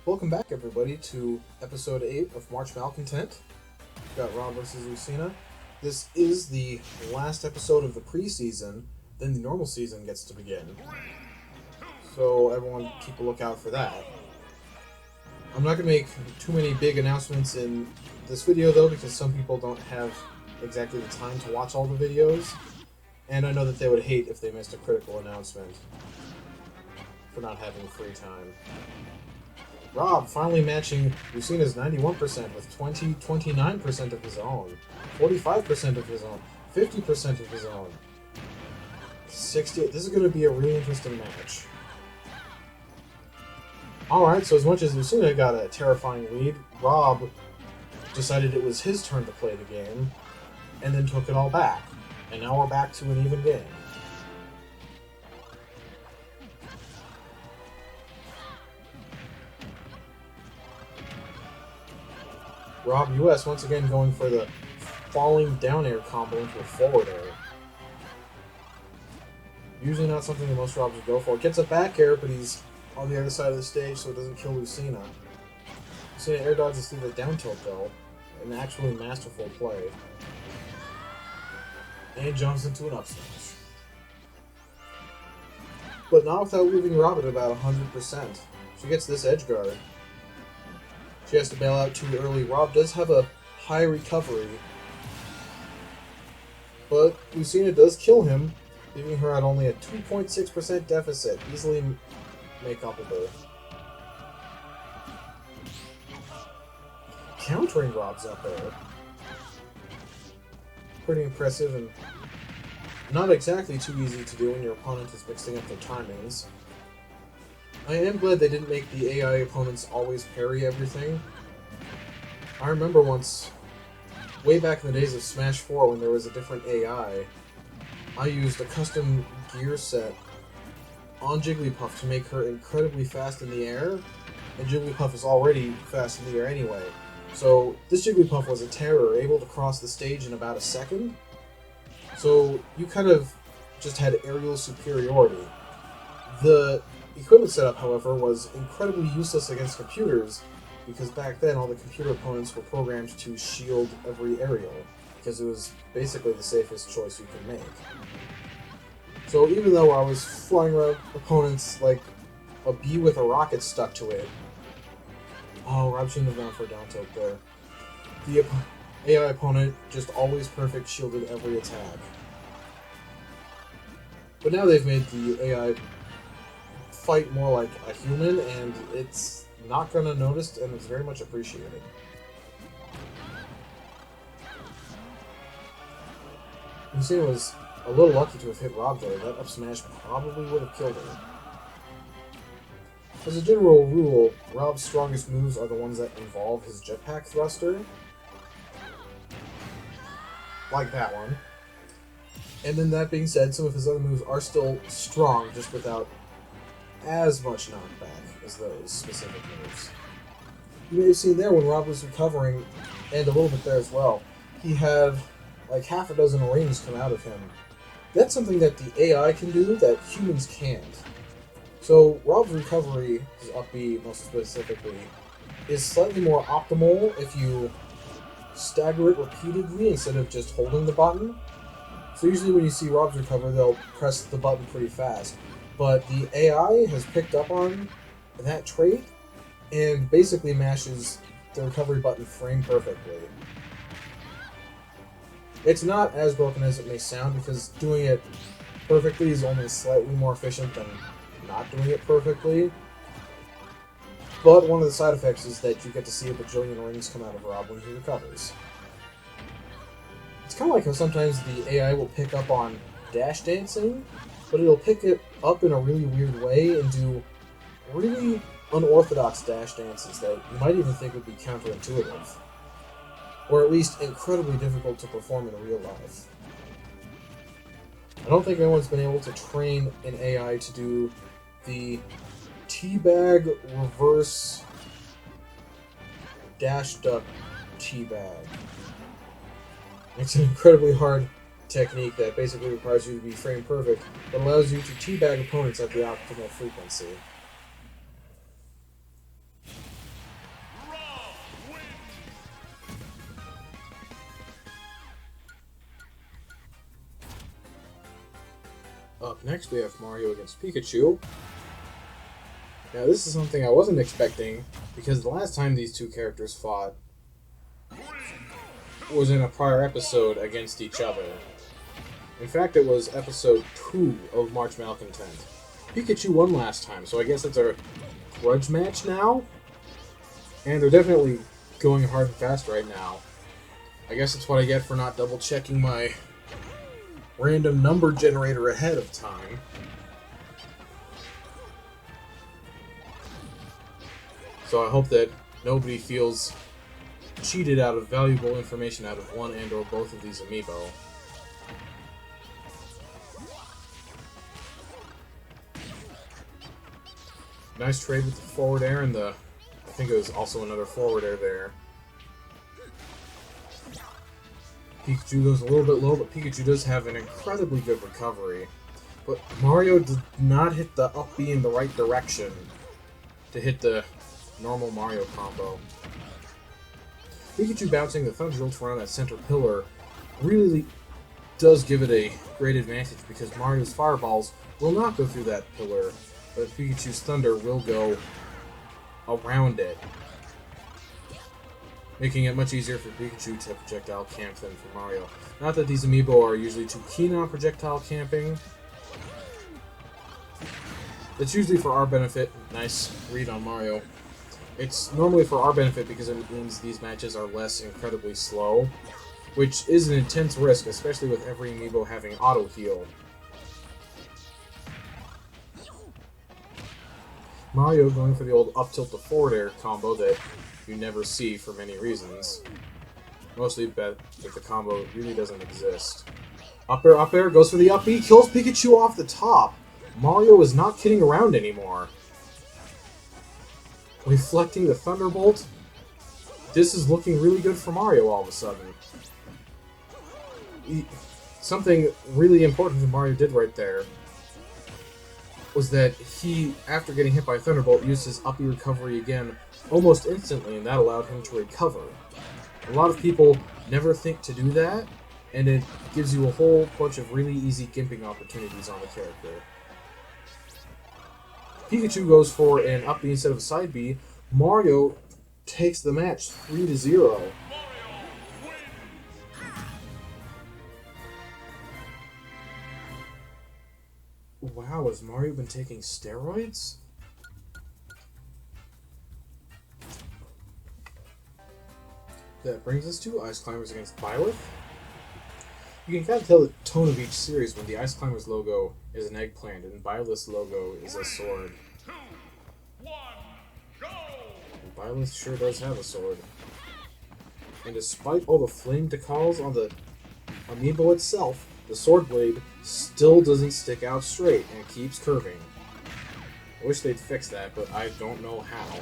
Welcome back, everybody, to episode 8 of March Malcontent. We've got R.O.B versus Lucina. This is the last episode of the preseason, then the normal season gets to begin. So everyone keep a lookout for that. I'm not going to make too many big announcements in this video, though, because some people don't have exactly the time to watch all the videos, and I know that they would hate if they missed a critical announcement for not having free time. R.O.B finally matching Lucina's 91% with 29% of his own, 45% of his own, 50% of his own, 60. This is going to be a really interesting match. Alright, so as much as Lucina got a terrifying lead, R.O.B decided it was his turn to play the game, and then took it all back. And now we're back to an even game. R.O.B US once again going for the falling down air combo into a forward air. Usually not something that most R.O.Bs would go for. Gets a back air, but he's on the other side of the stage so it doesn't kill Lucina. Lucina air dodges through the down tilt though. An actually masterful play. And jumps into an up smash. But not without leaving R.O.B at about 100%. She gets this edge guard. She has to bail out too early. R.O.B does have a high recovery, but Lucina does kill him, leaving her at only a 2.6% deficit, easily make-upable. Countering R.O.B's up air. Pretty impressive and not exactly too easy to do when your opponent is mixing up their timings. I am glad they didn't make the AI opponents always parry everything. I remember once, way back in the days of Smash 4 when there was a different AI, I used a custom gear set on Jigglypuff to make her incredibly fast in the air, and Jigglypuff is already fast in the air anyway. So this Jigglypuff was a terror, able to cross the stage in about a second. So you kind of just had aerial superiority. The equipment setup, however, was incredibly useless against computers, because back then all the computer opponents were programmed to shield every aerial, because it was basically the safest choice you could make. So even though I was flying around opponents like a bee with a rocket stuck to it, oh, R.O.B shouldn't have gone for a down tilt there. The AI opponent just always perfect shielded every attack. But now they've made the AI fight more like a human, and it's not gonna notice, and it's very much appreciated. Lucina was a little lucky to have hit R.O.B there. That up smash probably would have killed her. As a general rule, R.O.B's strongest moves are the ones that involve his jetpack thruster. Like that one. And then that being said, some of his other moves are still strong, just without as much knockback as those specific moves. You may have seen there when R.O.B was recovering, and a little bit there as well, he had like half a dozen rings come out of him. That's something that the AI can do that humans can't. So R.O.B's recovery, his up B most specifically, is slightly more optimal if you stagger it repeatedly instead of just holding the button. So usually when you see R.O.B's recover, they'll press the button pretty fast. But the AI has picked up on that trait and basically mashes the recovery button frame perfectly. It's not as broken as it may sound, because doing it perfectly is only slightly more efficient than not doing it perfectly. But one of the side effects is that you get to see a bajillion rings come out of R.O.B when he recovers. It's kind of like how sometimes the AI will pick up on dash dancing, but it'll pick it up in a really weird way and do really unorthodox dash dances that you might even think would be counterintuitive. Or at least incredibly difficult to perform in real life. I don't think anyone's been able to train an AI to do the teabag reverse dash duck teabag. It's an incredibly hard technique that basically requires you to be frame perfect, but allows you to teabag opponents at the optimal frequency. Up next we have Mario against Pikachu. Now this is something I wasn't expecting, because the last time these two characters fought was in a prior episode against each other. In fact, it was episode 2 of March Malcontent. Pikachu won last time, so I guess it's a grudge match now? And they're definitely going hard and fast right now. I guess it's what I get for not double-checking my random number generator ahead of time. So I hope that nobody feels cheated out of valuable information out of one and or both of these amiibo. Nice trade with the forward air and the... I think it was also another forward air there. Pikachu goes a little bit low, but Pikachu does have an incredibly good recovery. But Mario did not hit the up B in the right direction to hit the normal Mario combo. Pikachu bouncing the Thunderbolt around that center pillar really does give it a great advantage, because Mario's fireballs will not go through that pillar, but Pikachu's Thunder will go around it, making it much easier for Pikachu to projectile camp than for Mario. Not that these amiibo are usually too keen on projectile camping. It's usually for our benefit. Nice read on Mario. It's normally for our benefit because it means these matches are less incredibly slow, which is an intense risk, especially with every amiibo having auto heal. Mario going for the old up tilt to forward air combo that you never see for many reasons. Mostly bet that the combo really doesn't exist. Up air, goes for the up B, kills Pikachu off the top. Mario is not kidding around anymore. Reflecting the Thunderbolt. This is looking really good for Mario all of a sudden. Something really important that Mario did right there was that he, after getting hit by Thunderbolt, used his up B recovery again almost instantly, and that allowed him to recover. A lot of people never think to do that, and it gives you a whole bunch of really easy gimping opportunities on the character. Pikachu goes for an up B instead of a side B. Mario takes the match 3-0. Wow, has Mario been taking steroids? That brings us to Ice Climbers against Byleth. You can kind of tell the tone of each series when the Ice Climbers logo is an eggplant and Byleth's logo is a sword. 2, 1, go! And Byleth sure does have a sword. And despite all the flame decals on the amiibo itself, the sword blade still doesn't stick out straight and keeps curving. I wish they'd fix that, but I don't know how.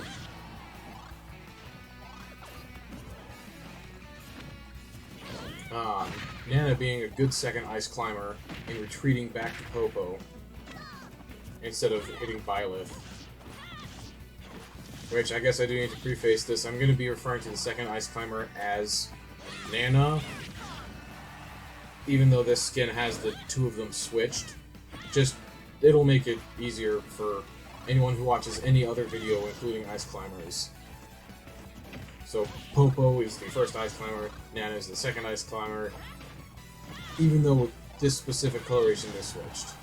Nana being a good second Ice Climber and retreating back to Popo instead of hitting Byleth. Which, I guess I do need to preface this. I'm going to be referring to the second Ice Climber as Nana, even though this skin has the two of them switched. Just, it'll make it easier for anyone who watches any other video, including Ice Climbers. So, Popo is the first Ice Climber, Nana is the second Ice Climber, even though this specific coloration is switched.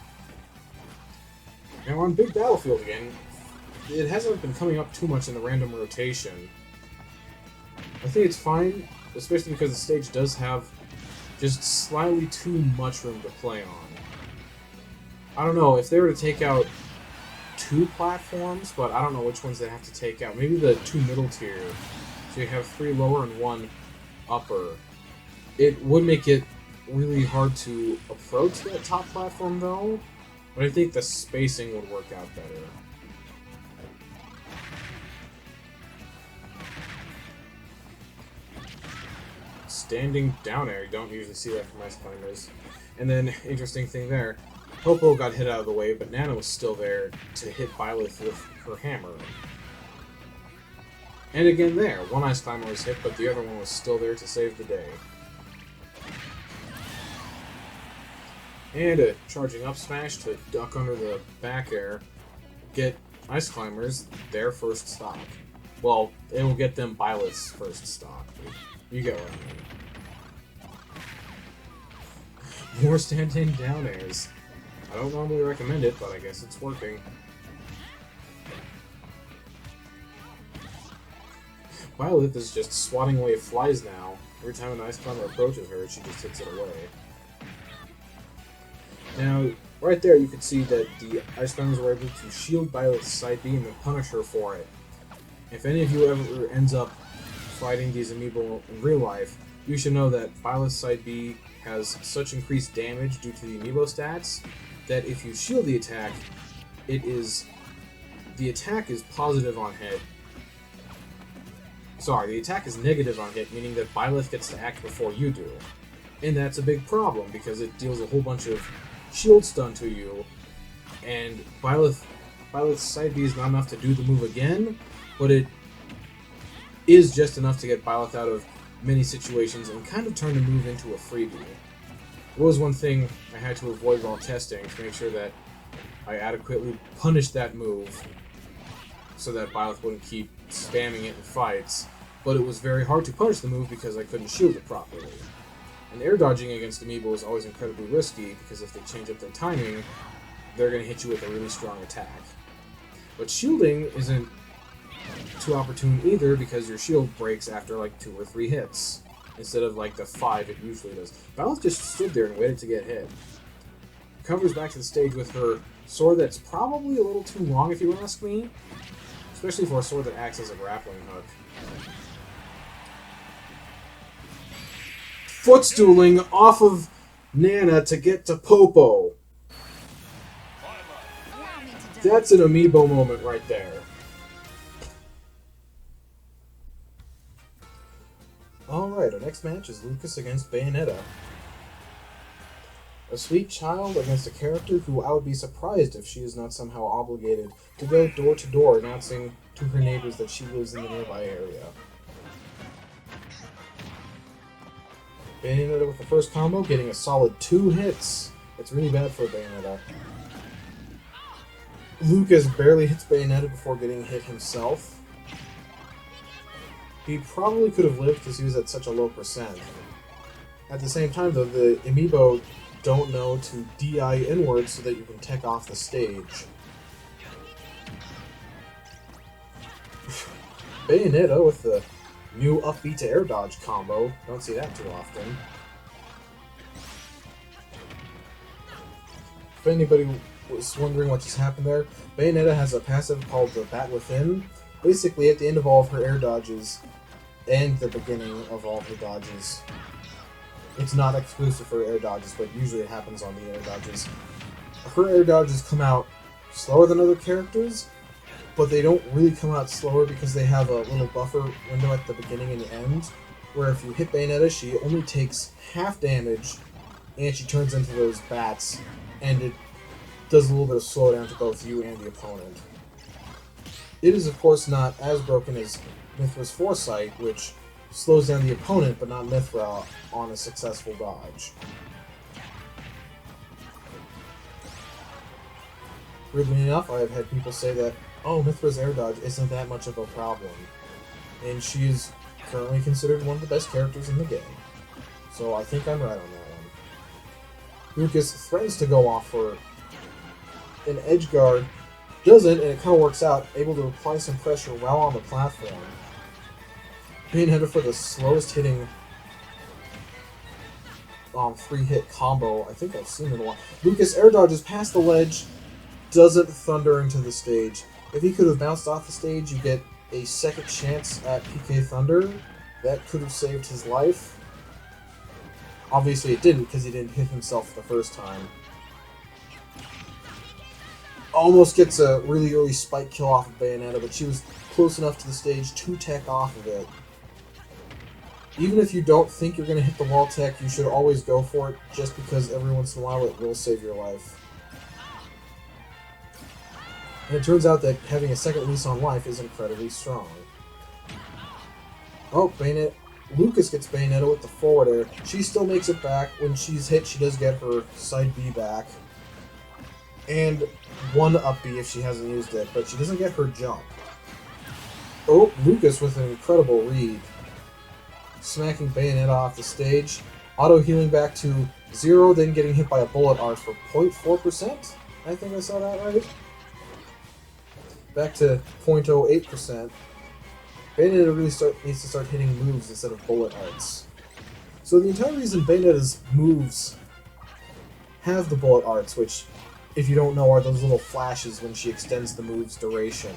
Now, on Big Battlefield again, it hasn't been coming up too much in the random rotation. I think it's fine, especially because the stage does have just slightly too much room to play on. I don't know, if they were to take out 2 platforms, but I don't know which ones they have to take out. Maybe the 2 middle tier. So you have 3 lower and 1 upper. It would make it really hard to approach that top platform though, but I think the spacing would work out better. Standing down air, you don't usually see that from Ice Climbers. And then, interesting thing there, Popo got hit out of the way, but Nana was still there to hit Byleth with her hammer. And again there, one Ice Climber was hit, but the other one was still there to save the day. And a charging up smash to duck under the back air. Get Ice Climbers their first stock. Well, it will get them Byleth's first stock. You get what I mean. More standing down airs. I don't normally recommend it, but I guess it's working. Byleth is just swatting away flies now. Every time an Ice Climber approaches her, she just hits it away. Now, right there you can see that the Ice Climbers were able to shield Byleth's side B and then punish her for it. If any of you ever ends up fighting these amiibo in real life, you should know that Byleth's side B has such increased damage due to the amiibo stats that if you shield the attack, the attack is positive on hit. Sorry, the attack is negative on hit, meaning that Byleth gets to act before you do. And that's a big problem, because it deals a whole bunch of shield stun to you, and Byleth's side B is not enough to do the move again, but it is just enough to get Byleth out of many situations and kind of turn the move into a freebie. It was one thing I had to avoid while testing to make sure that I adequately punished that move so that Byleth wouldn't keep spamming it in fights, but it was very hard to punish the move because I couldn't shield it properly. And air dodging against amiibo is always incredibly risky because if they change up their timing, they're going to hit you with a really strong attack. But shielding isn't too opportune either because your shield breaks after like 2 or 3 hits, instead of like the 5 it usually does. Byleth just stood there and waited to get hit. Covers back to the stage with her sword that's probably a little too long if you ask me, especially for a sword that acts as a grappling hook. Footstooling off of Nana to get to Popo. That's an amiibo moment right there. Alright, our next match is Lucas against Bayonetta. A sweet child against a character who I would be surprised if she is not somehow obligated to go door to door announcing to her neighbors that she lives in the nearby area. Bayonetta with the first combo, getting a solid 2 hits. It's really bad for Bayonetta. Lucas barely hits Bayonetta before getting hit himself. He probably could have lived because he was at such a low percent. At the same time, though, the amiibo don't know to DI inwards so that you can tech off the stage. Bayonetta with the new upbeat to air dodge combo. Don't see that too often. If anybody was wondering what just happened there, Bayonetta has a passive called the Bat Within. Basically, at the end of all of her air dodges, and the beginning of all her dodges, it's not exclusive for air dodges, but usually it happens on the air dodges. Her air dodges come out slower than other characters, but they don't really come out slower because they have a little buffer window at the beginning and the end, where if you hit Bayonetta, she only takes half damage, and she turns into those bats, and it does a little bit of slowdown to both you and the opponent. It is, of course, not as broken as Mithra's Foresight, which slows down the opponent, but not Mithra on a successful dodge. Weirdly enough, I have had people say that, oh, Mithra's air dodge isn't that much of a problem, and she is currently considered one of the best characters in the game. So I think I'm right on that one. Lucas threatens to go off for an edge guard, doesn't, and it kind of works out, able to apply some pressure while on the platform. Bayonetta for the slowest hitting 3-hit combo I think I've seen in a while. Lucas air dodges past the ledge, doesn't thunder into the stage. If he could have bounced off the stage, you get a second chance at PK Thunder. That could have saved his life. Obviously it didn't, because he didn't hit himself the first time. Almost gets a really early spike kill off of Bayonetta, but she was close enough to the stage to tech off of it. Even if you don't think you're going to hit the wall tech, you should always go for it, just because every once in a while it will save your life. And it turns out that having a second lease on life is incredibly strong. Oh, Bayonetta Lucas gets Bayonetta with the forward air. She still makes it back. When she's hit, she does get her side B back. And one up B if she hasn't used it, but she doesn't get her jump. Oh, Lucas with an incredible read. Smacking Bayonetta off the stage. Auto-healing back to 0, then getting hit by a bullet arch for 0.4%? I think I saw that right. Back to 0.08%. Bayonetta really needs to start hitting moves instead of bullet arts. So the entire reason Bayonetta's moves have the bullet arts, which, if you don't know, are those little flashes when she extends the move's duration,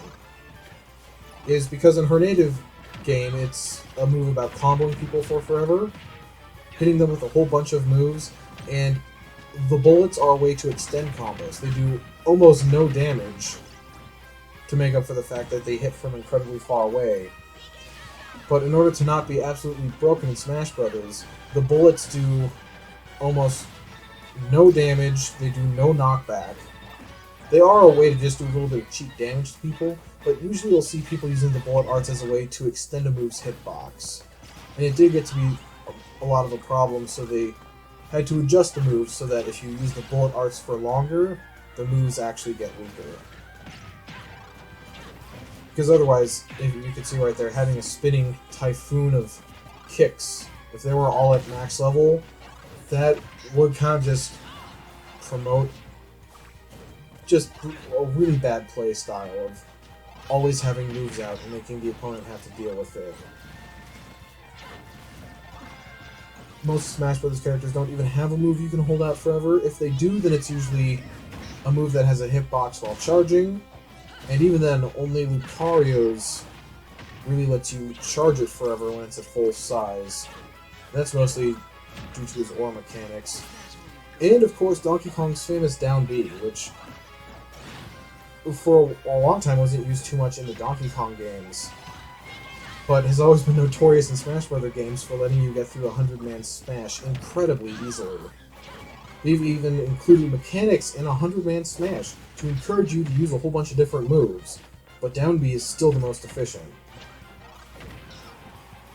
is because in her native game, it's a move about comboing people for forever, hitting them with a whole bunch of moves, and the bullets are a way to extend combos. They do almost no damage to make up for the fact that they hit from incredibly far away. But in order to not be absolutely broken in Smash Brothers, the bullets do almost no damage, they do no knockback. They are a way to just do a little bit of cheap damage to people, but usually you'll see people using the bullet arts as a way to extend a move's hitbox. And it did get to be a lot of a problem, so they had to adjust the moves so that if you use the bullet arts for longer, the moves actually get weaker. Because otherwise, if you can see right there, having a spinning typhoon of kicks, if they were all at max level, that would kind of just promote just a really bad play style of always having moves out and making the opponent have to deal with it. Most Smash Bros. Characters don't even have a move you can hold out forever. If they do, then it's usually a move that has a hitbox while charging, and even then, only Lucario's really lets you charge it forever when it's at full size. That's mostly due to his ore mechanics. And of course, Donkey Kong's famous down B, which for a long time wasn't used too much in the Donkey Kong games, but has always been notorious in Smash Bros. Games for letting you get through a 100-man smash incredibly easily. They've even included mechanics in a 100-man smash to encourage you to use a whole bunch of different moves, but down B is still the most efficient.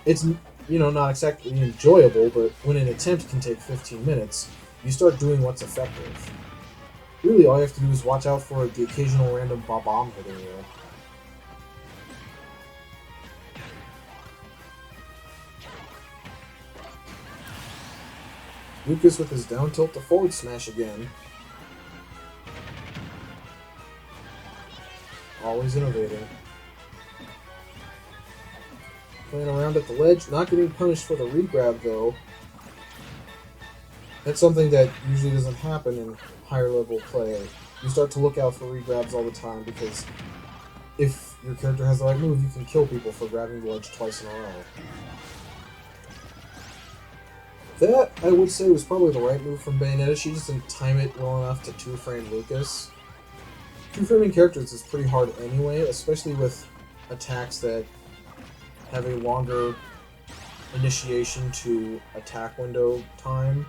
It's, not exactly enjoyable, but when an attempt can take 15 minutes, you start doing what's effective. Really, all you have to do is watch out for the occasional random bomb hitting you. Lucas with his down tilt to forward smash again. Always innovating. Playing around at the ledge, not getting punished for the regrab though. That's something that usually doesn't happen in higher level play. You start to look out for regrabs all the time because if your character has the right move, you can kill people for grabbing the ledge twice in a row. That, I would say, was probably the right move from Bayonetta. She just didn't time it well enough to two-frame Lucas. Two-framing characters is pretty hard anyway, especially with attacks that have a longer initiation to attack window time.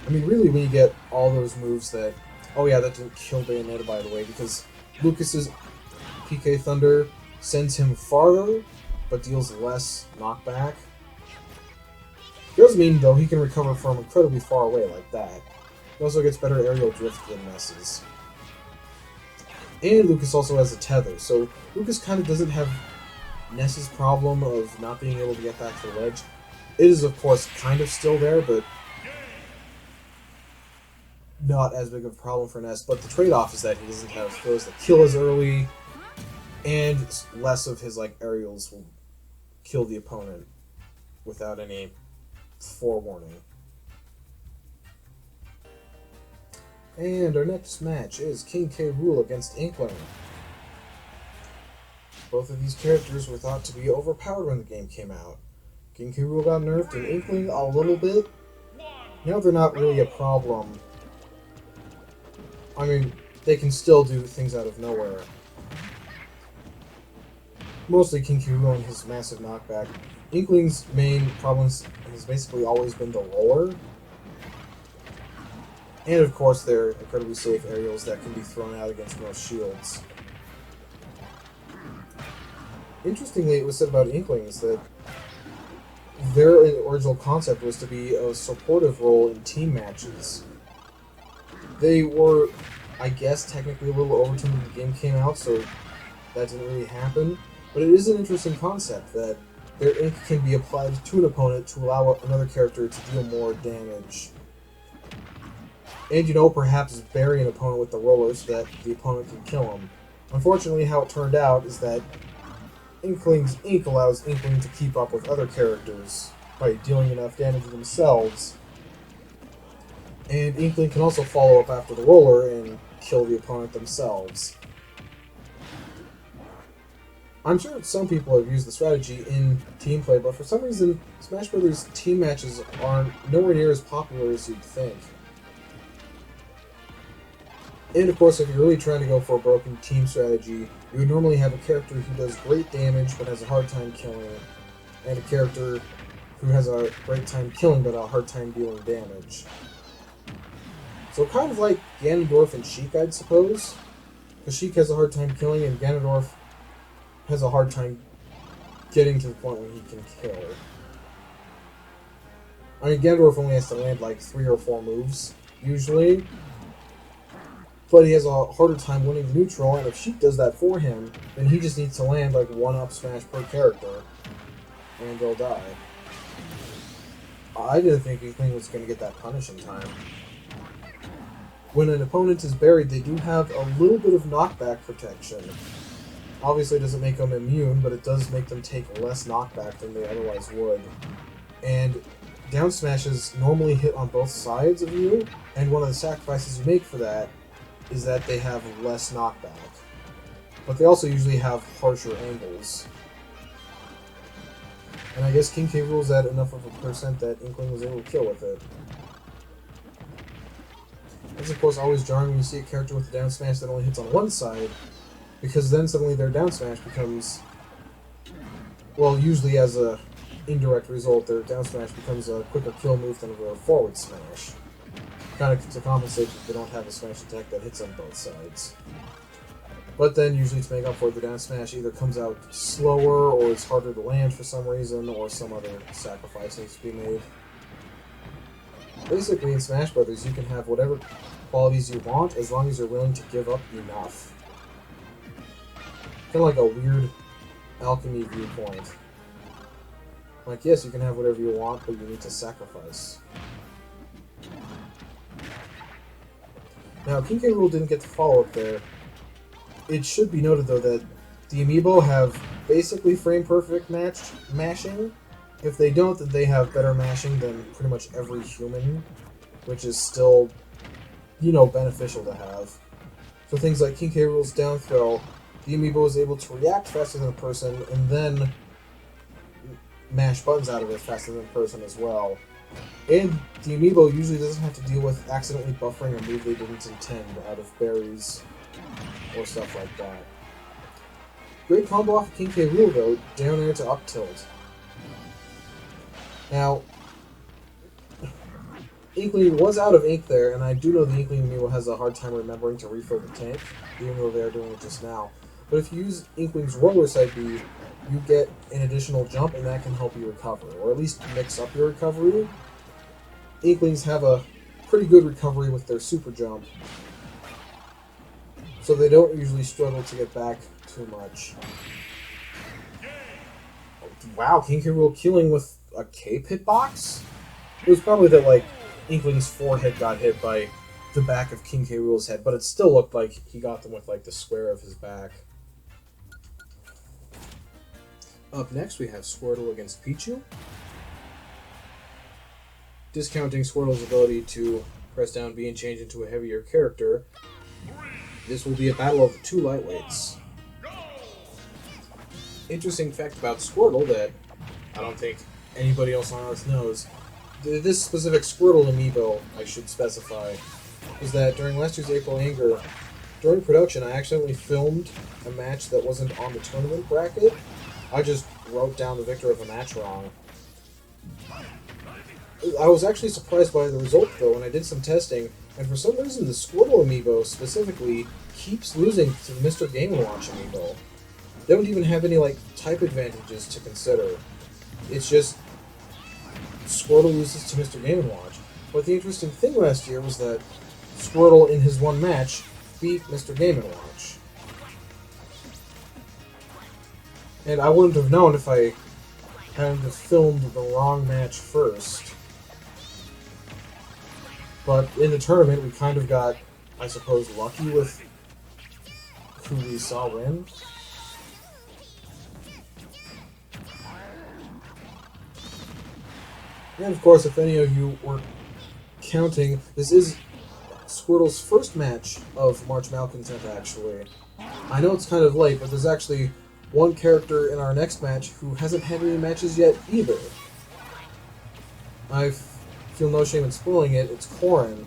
I mean, really, when you get all those moves that... Oh yeah, that didn't kill Bayonetta, by the way, because Lucas's PK Thunder sends him farther, but deals less knockback. It does mean, though, he can recover from incredibly far away like that. He also gets better aerial drift than Ness's. And Lucas also has a tether, so Lucas kind of doesn't have Ness's problem of not being able to get back to the ledge. It is, of course, kind of still there, but not as big of a problem for Ness. But the trade-off is that he doesn't have throws that kill as early, and less of his aerials will kill the opponent without any forewarning. And our next match is King K. Rool against Inkling. Both of these characters were thought to be overpowered when the game came out. King K. Rool got nerfed and Inkling a little bit. Now they're not really a problem. I mean, they can still do things out of nowhere. Mostly King K. Rool and his massive knockback. Inkling's main problem has basically always been the roller. And of course their incredibly safe aerials that can be thrown out against most shields. Interestingly, it was said about Inklings that their original concept was to be a supportive role in team matches. They were, I guess, technically a little overturned when the game came out, so that didn't really happen. But it is an interesting concept that their ink can be applied to an opponent to allow another character to deal more damage. And, perhaps bury an opponent with the roller so that the opponent can kill him. Unfortunately, how it turned out is that Inkling's ink allows Inkling to keep up with other characters by dealing enough damage themselves. And Inkling can also follow up after the roller and kill the opponent themselves. I'm sure some people have used the strategy in team play, but for some reason, Smash Bros. Team matches aren't nowhere near as popular as you'd think. And of course, if you're really trying to go for a broken team strategy, you would normally have a character who does great damage but has a hard time killing, and a character who has a great time killing but a hard time dealing damage. So kind of like Ganondorf and Sheik, I'd suppose. Because Sheik has a hard time killing, and Ganondorf has a hard time getting to the point where he can kill. I mean, Ganondorf only has to land like 3 or 4 moves, usually. But he has a harder time winning the neutral, and if Sheik does that for him, then he just needs to land like 1 up smash per character, and they'll die. I didn't think Inkling was going to get that punish in time. When an opponent is buried, they do have a little bit of knockback protection. Obviously it doesn't make them immune, but it does make them take less knockback than they otherwise would. And down smashes normally hit on both sides of you, and one of the sacrifices you make for that is that they have less knockback. But they also usually have harsher angles. And I guess King K. Rool's at enough of a percent that Inkling was able to kill with it. It's of course always jarring when you see a character with a down smash that only hits on one side, because then suddenly their down smash becomes, well, usually as a indirect result, their down smash becomes a quicker kill move than a forward smash. Kind of to compensate if they don't have a smash attack that hits on both sides. But then usually to make up for it, the down smash either comes out slower, or it's harder to land for some reason, or some other sacrifice needs to be made. Basically, in Smash Brothers, you can have whatever qualities you want as long as you're willing to give up enough. Kind of like a weird alchemy viewpoint. Like, yes, you can have whatever you want, but you need to sacrifice. Now, King K. Rool didn't get the follow-up there. It should be noted, though, that the amiibo have basically frame-perfect mashing. If they don't, then they have better mashing than pretty much every human, which is still, beneficial to have. So things like King K. Rool's down throw, the amiibo is able to react faster than a person, and then mash buttons out of it faster than a person as well. And the amiibo usually doesn't have to deal with accidentally buffering a move they didn't intend out of berries or stuff like that. Great combo off of King K. Rool, though, down air to up tilt. Now, Inkling was out of ink there, and I do know the Inkling amiibo has a hard time remembering to refill the tank, even though they are doing it just now. But if you use Inkling's roller side B, you get an additional jump, and that can help you recover, or at least mix up your recovery. Inklings have a pretty good recovery with their super jump, so they don't usually struggle to get back too much. Wow, King K. Rool killing with a cape hitbox? It was probably that, Inkling's forehead got hit by the back of King K. Rool's head, but it still looked like he got them with, the square of his back. Up next, we have Squirtle against Pichu. Discounting Squirtle's ability to press down B and change into a heavier character, this will be a battle of the 2 lightweights. Interesting fact about Squirtle that I don't think anybody else on Earth knows. This specific Squirtle amiibo, I should specify, is that during last year's April Anger, during production, I accidentally filmed a match that wasn't on the tournament bracket. I just wrote down the victor of a match wrong. I was actually surprised by the result, though, when I did some testing, and for some reason the Squirtle amiibo specifically keeps losing to the Mr. Game & Watch amiibo. They don't even have any, type advantages to consider. It's just Squirtle loses to Mr. Game & Watch. But the interesting thing last year was that Squirtle, in his one match, beat Mr. Game & Watch. And I wouldn't have known if I hadn't filmed the wrong match first. But in the tournament, we kind of got, I suppose, lucky with who we saw win. And of course, if any of you were counting, this is Squirtle's first match of March Malcontent, actually. I know it's kind of late, but there's actually one character in our next match who hasn't had any matches yet either. I feel no shame in spoiling it, it's Corrin.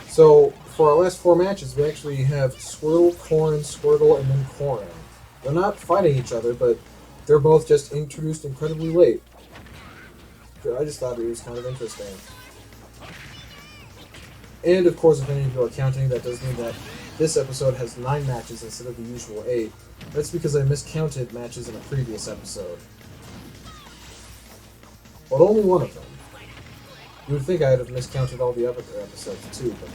So, for our last 4 matches, we actually have Squirtle, Corrin, Squirtle, and then Corrin. They're not fighting each other, but they're both just introduced incredibly late. I just thought it was kind of interesting. And of course, if any of you are counting, that does mean that this episode has 9 matches instead of the usual 8. That's because I miscounted matches in a previous episode. But only one of them. You would think I'd have miscounted all the other episodes too, but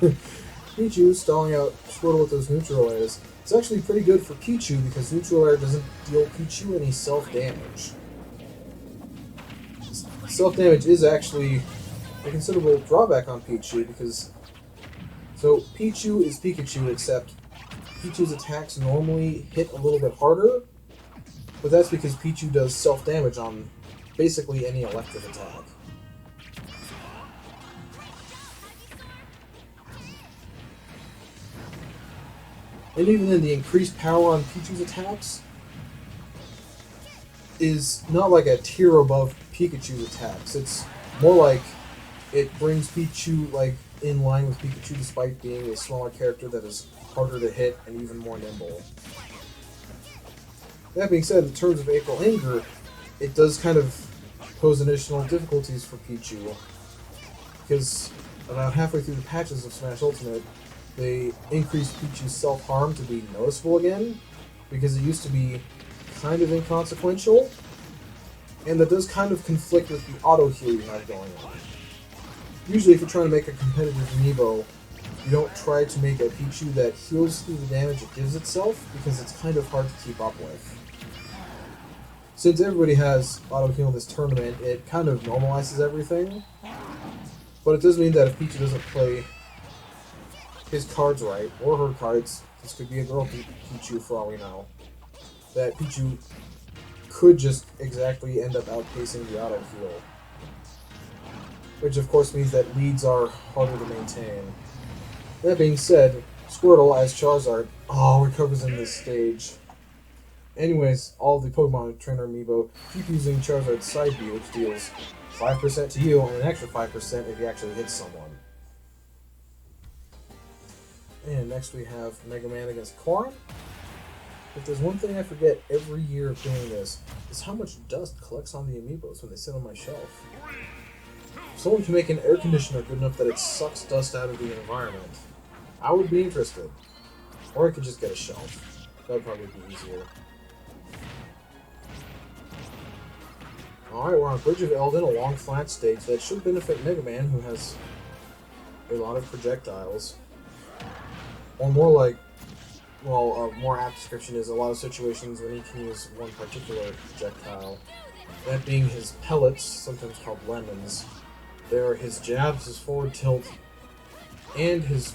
nah. Pichu stalling out Squirtle with those neutral airs. It's actually pretty good for Pichu because neutral air doesn't deal Pichu any self-damage. Self-damage is actually a considerable drawback on Pichu because... So, Pichu is Pikachu, except Pichu's attacks normally hit a little bit harder, but that's because Pichu does self-damage on basically any electric attack. And even then, the increased power on Pichu's attacks is not like a tier above Pikachu's attacks. It's more like it brings Pichu like in line with Pikachu despite being a smaller character that is harder to hit and even more nimble. That being said, in terms of April Anger, it does kind of pose additional difficulties for Pichu, because about halfway through the patches of Smash Ultimate, they increased Pichu's self-harm to be noticeable again, because it used to be kind of inconsequential, and that does kind of conflict with the auto-heal you have going on. Usually if you're trying to make a competitive amiibo, you don't try to make a Pichu that heals through the damage it gives itself, because it's kind of hard to keep up with. Since everybody has auto-heal in this tournament, it kind of normalizes everything, but it does mean that if Pichu doesn't play his cards right, or her cards, this could be a girl Pichu for all we know, that Pichu could just exactly end up outpacing the auto-heal. Which of course means that leads are harder to maintain. That being said, Squirtle as Charizard recovers in this stage. Anyways, all the Pokemon Trainer Amiibo keep using Charizard's Side B, which deals 5% to you and an extra 5% if you actually hit someone. And next we have Mega Man against Corrin. If there's one thing I forget every year of doing this, is how much dust collects on the Amiibos when they sit on my shelf. If someone can make an air conditioner good enough that it sucks dust out of the environment, I would be interested. Or I could just get a shelf. That would probably be easier. Alright, we're on Bridge of Eldin, a long flat stage that should benefit Mega Man, who has a lot of projectiles. Or more like, well, a more apt description is a lot of situations when he can use one particular projectile. That being his pellets, sometimes called lemons. There are his jabs, his forward tilt, and his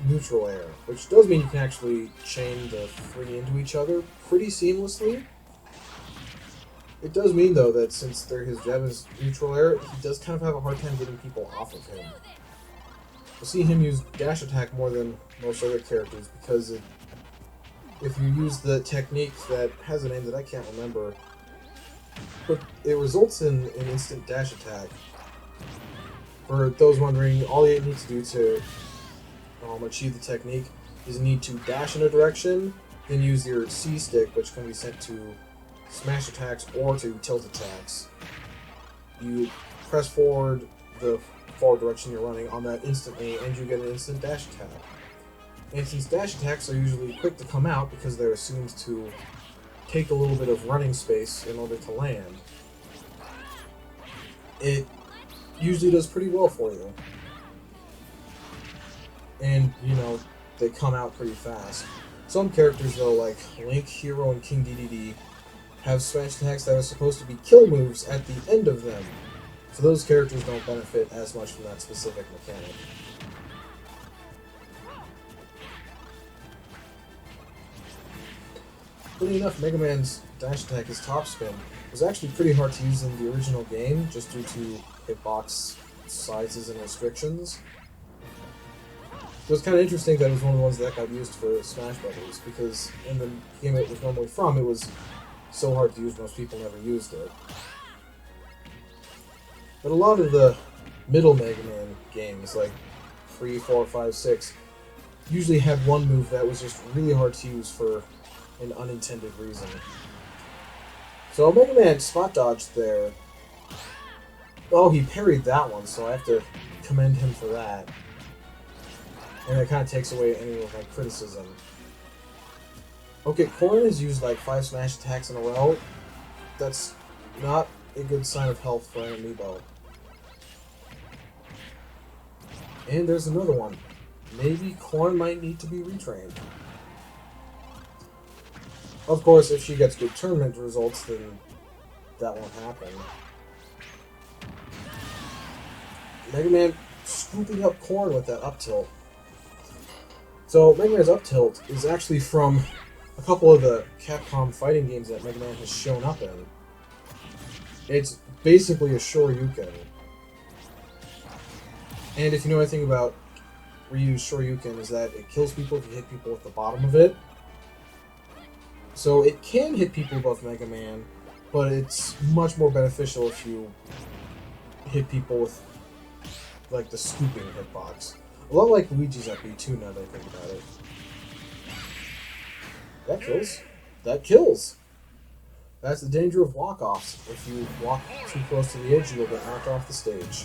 neutral air, which does mean you can actually chain the 3 into each other pretty seamlessly. It does mean, though, that since they're his jab and his neutral air, he does kind of have a hard time getting people off of him. You'll see him use dash attack more than most other characters, because if you use the technique that has a name that I can't remember, but it results in an instant dash attack. For those wondering, all you need to do to achieve the technique is you need to dash in a direction, then use your C stick, which can be sent to smash attacks or to tilt attacks. You press forward the forward direction you're running on that instantly, and you get an instant dash attack. And since dash attacks are usually quick to come out because they're assumed to take a little bit of running space in order to land, it usually does pretty well for you. And, you know, they come out pretty fast. Some characters, though, like Link, Hero, and King DDD, have smash attacks that are supposed to be kill moves at the end of them. So those characters don't benefit as much from that specific mechanic. Funny enough, Mega Man's dash attack, his top spin, was actually pretty hard to use in the original game, just due to hitbox sizes and restrictions. So it's kind of interesting that it was one of the ones that got used for Smash Brothers, because in the game it was normally from, it was so hard to use, most people never used it. But a lot of the middle Mega Man games, like 3, 4, 5, 6, usually had one move that was just really hard to use for an unintended reason. So Mega Man spot dodged there. Oh, he parried that one, so I have to commend him for that. And it kind of takes away any of my criticism. Okay, Corrin has used like 5 smash attacks in a row. That's not a good sign of health for an amiibo. And there's another one. Maybe Corrin might need to be retrained. Of course, if she gets good tournament results, then that won't happen. Mega Man scooping up Corrin with that up tilt. So, Mega Man's up tilt is actually from a couple of the Capcom fighting games that Mega Man has shown up in. It's basically a Shoryuken. And if you know anything about Ryu's Shoryuken, is that it kills people if you hit people at the bottom of it. So it can hit people above Mega Man, but it's much more beneficial if you hit people with, like, the scooping hitbox. A lot like Luigi's up B2 now that I think about it. That kills. That kills! That's the danger of walk-offs. If you walk too close to the edge, you'll get knocked off the stage.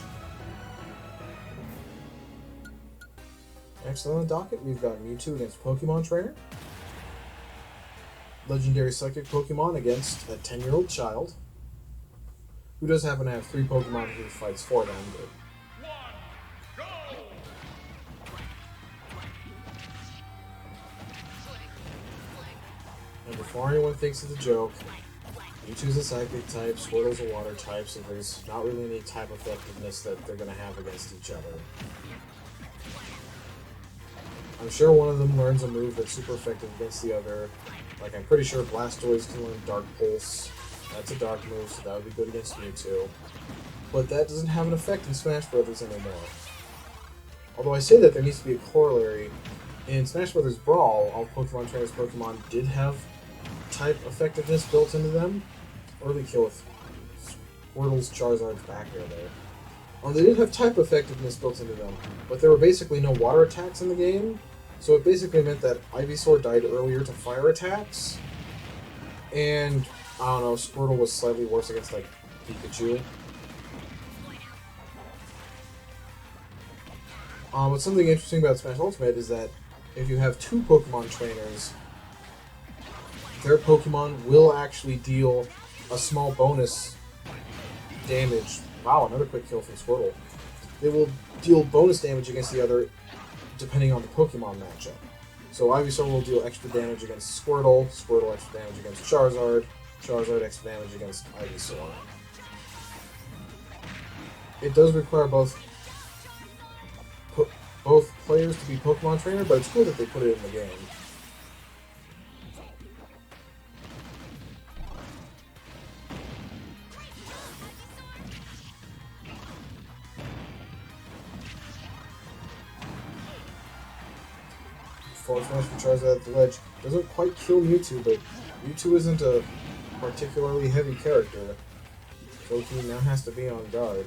Next on the docket, we've got Mewtwo against Pokemon Trainer. Legendary Psychic Pokemon against a 10-year-old child, who does happen to have 3 Pokemon who fights for them, but... And before anyone thinks it's a joke, Mewtwo's a Psychic type, Squirtle's a Water type, so there's not really any type effectiveness that they're going to have against each other. I'm sure one of them learns a move that's super effective against the other. Like, I'm pretty sure Blastoise can learn Dark Pulse. That's a dark move, so that would be good against Mewtwo. But that doesn't have an effect in Smash Brothers anymore. Although I say that there needs to be a corollary. In Smash Brothers Brawl, all Pokemon Trainer's Pokemon did have type effectiveness built into them. Early kill with Squirtle's Charizard's back air there. They did have type effectiveness built into them, but there were basically no water attacks in the game, so it basically meant that Ivysaur died earlier to fire attacks, and, I don't know, Squirtle was slightly worse against, like, Pikachu. But something interesting about Smash Ultimate is that if you have 2 Pokemon trainers, their Pokemon will actually deal a small bonus damage. Wow, another quick kill from Squirtle. They will deal bonus damage against the other depending on the Pokemon matchup. So Ivysaur will deal extra damage against Squirtle, Squirtle extra damage against Charizard, Charizard extra damage against Ivysaur. It does require both players to be Pokemon Trainer, but it's cool that they put it in the game. Forward smash from Charizard at the ledge doesn't quite kill Mewtwo, but Mewtwo isn't a particularly heavy character, so he now has to be on guard.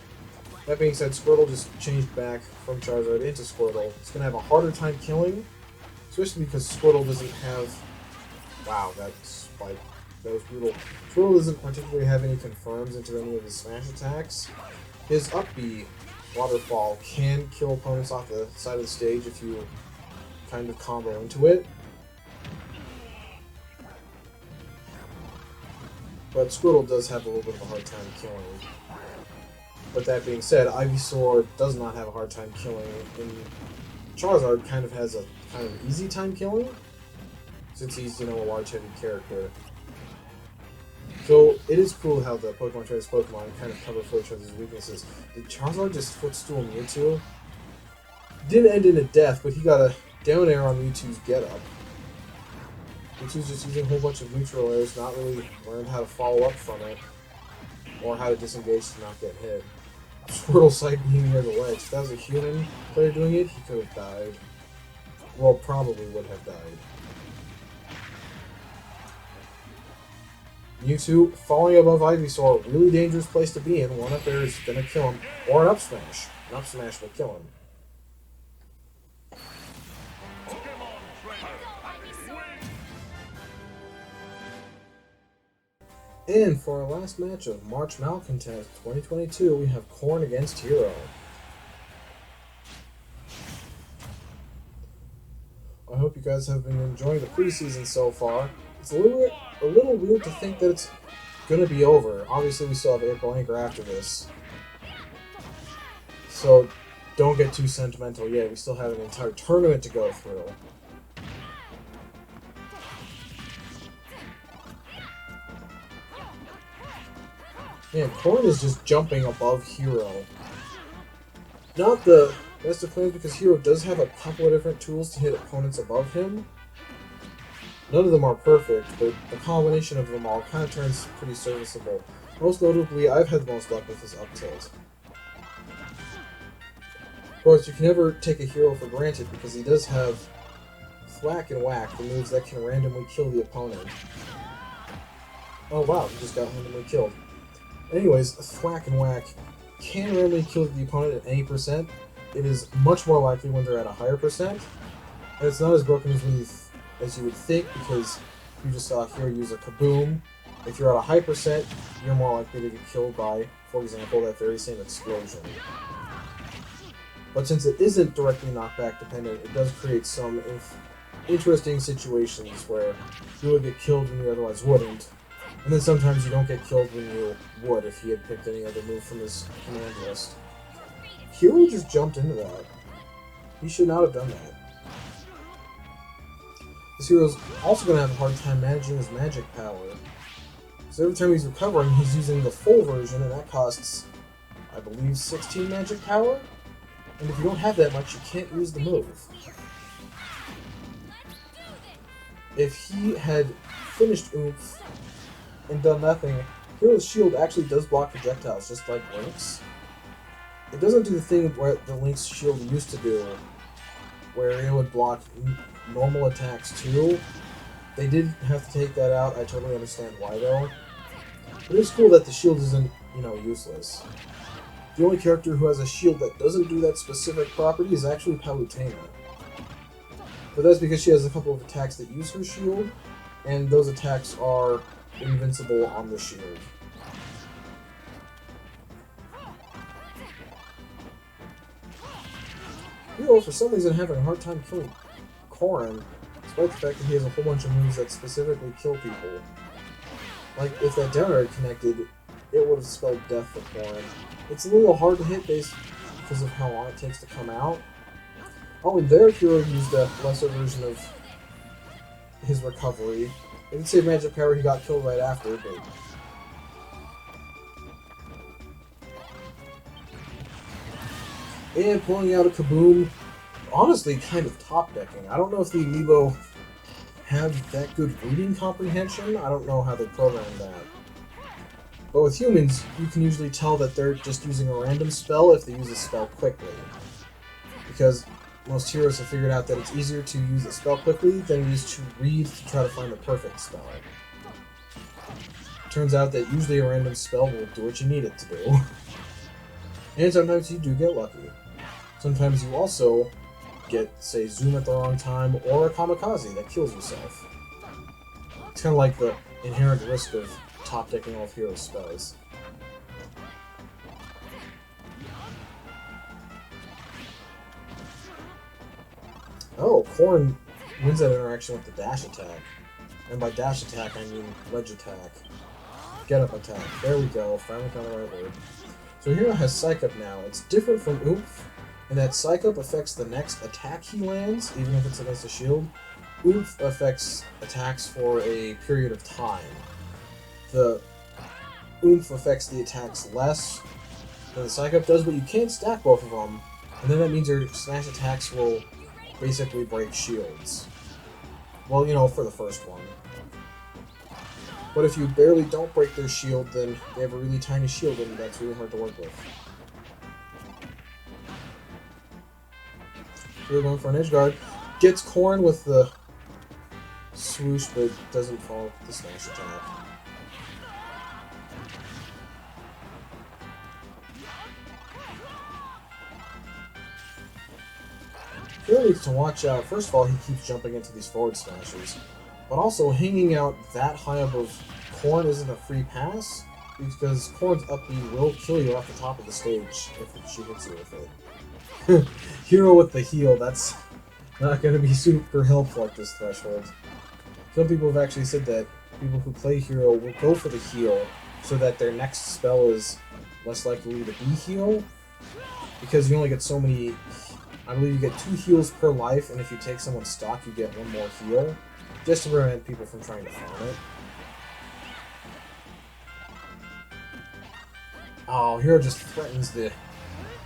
That being said, Squirtle just changed back from Charizard into Squirtle. It's going to have a harder time killing, especially because Squirtle doesn't have... Wow, that spike. That was brutal. Squirtle doesn't particularly have any confirms into any of his smash attacks. His up B Waterfall can kill opponents off the side of the stage if you kind of combo into it. But Squirtle does have a little bit of a hard time killing. But that being said, Ivysaur does not have a hard time killing, and Charizard kind of has a kind of easy time killing, since he's, you know, a large heavy character. So it is cool how the Pokemon Trainers Pokemon kind of cover for each other's weaknesses. Did Charizard just footstool Mewtwo? Didn't end in a death, but he got a down air on Mewtwo's getup. Mewtwo's just using a whole bunch of neutral airs, not really learned how to follow up from it, or how to disengage to not get hit. Squirtle side being near the ledge. If that was a human player doing it, he could have died. Well, probably would have died. Mewtwo falling above Ivysaur, really dangerous place to be in. One up there is gonna kill him, or an up smash. An up smash will kill him. And for our last match of March Malcontent 2022, we have Corrin against Hero. I hope you guys have been enjoying the preseason so far. It's a little weird to think that it's gonna be over. Obviously, we still have April Anchor after this, so don't get too sentimental yet. We still have an entire tournament to go through. Man, Corrin is just jumping above Hero. Not the best of plans, because Hero does have a couple of different tools to hit opponents above him. None of them are perfect, but the combination of them all kind of turns pretty serviceable. Most notably, I've had the most luck with his up tilt. Of course, you can never take a Hero for granted, because he does have Thwack and Whack, the moves that can randomly kill the opponent. Oh wow, he just got randomly killed. Anyways, Thwack and Whack can randomly kill the opponent at any percent. It is much more likely when they're at a higher percent, and it's not as broken as you would think, because you just saw Hero use a Kaboom. If you're at a high percent, you're more likely to get killed by, for example, that very same explosion. But since it isn't directly knockback dependent, it does create some interesting situations where you would get killed when you otherwise wouldn't. And then sometimes you don't get killed when you would if he had picked any other move from his command list. Hero just jumped into that. He should not have done that. This hero's also going to have a hard time managing his magic power. So every time he's recovering, he's using the full version, and that costs, I believe, 16 magic power? And if you don't have that much, you can't use the move. If he had finished Oomph and done nothing, Hero's Shield actually does block projectiles, just like Link's. It doesn't do the thing where the Link's Shield used to do, where it would block normal attacks too. They did have to take that out. I totally understand why though. But it's cool that the shield isn't, useless. The only character who has a shield that doesn't do that specific property is actually Palutena. But that's because she has a couple of attacks that use her shield, and those attacks are invincible on the shield. Hero, for some reason, having a hard time killing Corrin, despite the fact that he has a whole bunch of moves that specifically kill people. Like, if that down air connected, it would have spelled death for Corrin. It's a little hard to hit because of how long it takes to come out. Oh, and there Hero used a lesser version of his recovery. It didn't save magic power, he got killed right after, but... And pulling out a Kaboom, honestly kind of top-decking. I don't know if the Amiibo have that good reading comprehension. I don't know how they programmed that. But with humans, you can usually tell that they're just using a random spell if they use a spell quickly. Because most heroes have figured out that it's easier to use a spell quickly than it is to read to try to find the perfect spell. Turns out that usually a random spell will do what you need it to do. And sometimes you do get lucky. Sometimes you also get, say, Zoom at the wrong time, or a Kamikaze that kills yourself. It's kind of like the inherent risk of top-decking all of Hero's spells. Oh, Corrin wins that interaction with the dash attack. And by dash attack, I mean ledge attack. Get up attack. There we go. Finally found the right word. So Hero has Psych Up now. It's different from Oomph in that Psych Up affects the next attack he lands, even if it's against a shield. Oomph affects attacks for a period of time. The Oomph affects the attacks less than the Psych Up does, but you can't stack both of them. And then that means your Smash attacks will basically break shields. Well, you know, for the first one. But if you barely don't break their shield, then they have a really tiny shield, and that's really hard to work with. We're going for an edge guard. Gets Corrin with the swoosh, but doesn't follow with the smash attack. Hero needs to watch out. First of all, he keeps jumping into these forward smashes. But also, hanging out that high above Corrin isn't a free pass, because Corrin's up B will kill you off the top of the stage if she hits you with it. Hero with the heal, that's not going to be super helpful at this threshold. Some people have actually said that people who play Hero will go for the heal so that their next spell is less likely to be heal, because you only get so many. I believe you get 2 heals per life, and if you take someone's stock, you get 1 more heal. Just to prevent people from trying to farm it. Oh, Hero just threatens the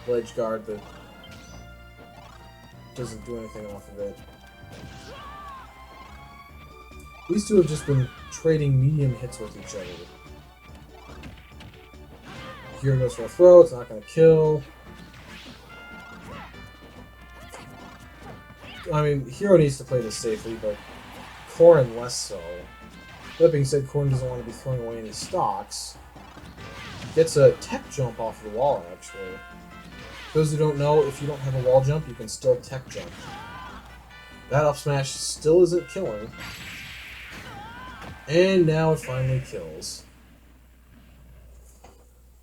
ledge guard, but doesn't do anything off of it. These two have just been trading medium hits with each other. Hero goes for a throw, it's not going to kill. I mean, Hero needs to play this safely, but Corrin less so. That being said, Corrin doesn't want to be throwing away any stocks. Gets a tech jump off the wall, actually. Those who don't know, if you don't have a wall jump, you can still tech jump. That up smash still isn't killing. And now it finally kills.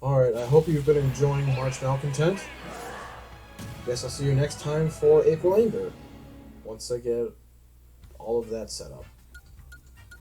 Alright, I hope you've been enjoying March Malcontent. Guess I'll see you next time for April Anger, once I get all of that set up.